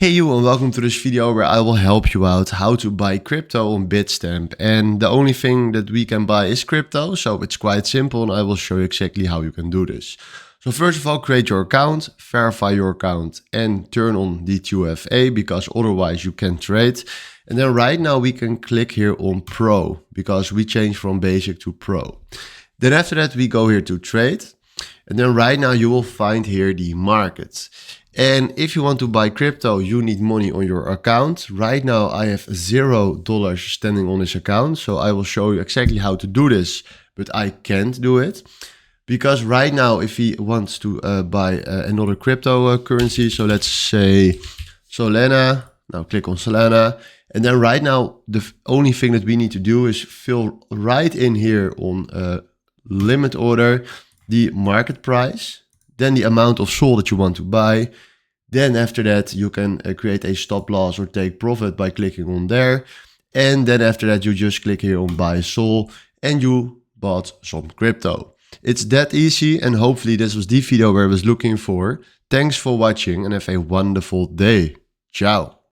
Hey you, and welcome to this video where I will help you out how to buy crypto on Bitstamp. And the only thing that we can buy is crypto, so it's quite simple and I will show you exactly how you can do this. So first of all, create your account, verify your account and turn on the 2FA because otherwise you can't trade. And then right now we can click here on Pro because we changed from basic to Pro. Then after that we go here to trade. And then right now you will find here the markets. And if you want to buy crypto, you need money on your account. Right now I have $0 standing on this account. So I will show you exactly how to do this, but I can't do it. Because right now, if he wants to buy another cryptocurrency, so let's say Solana, now click on Solana. And then right now, the only thing that we need to do is fill right in here on limit order, the market price, then the amount of SOL that you want to buy. Then after that, you can create a stop loss or take profit by clicking on there. And then after that, you just click here on buy SOL and you bought some crypto. It's that easy, and hopefully this was the video where I was looking for. Thanks for watching and have a wonderful day. Ciao.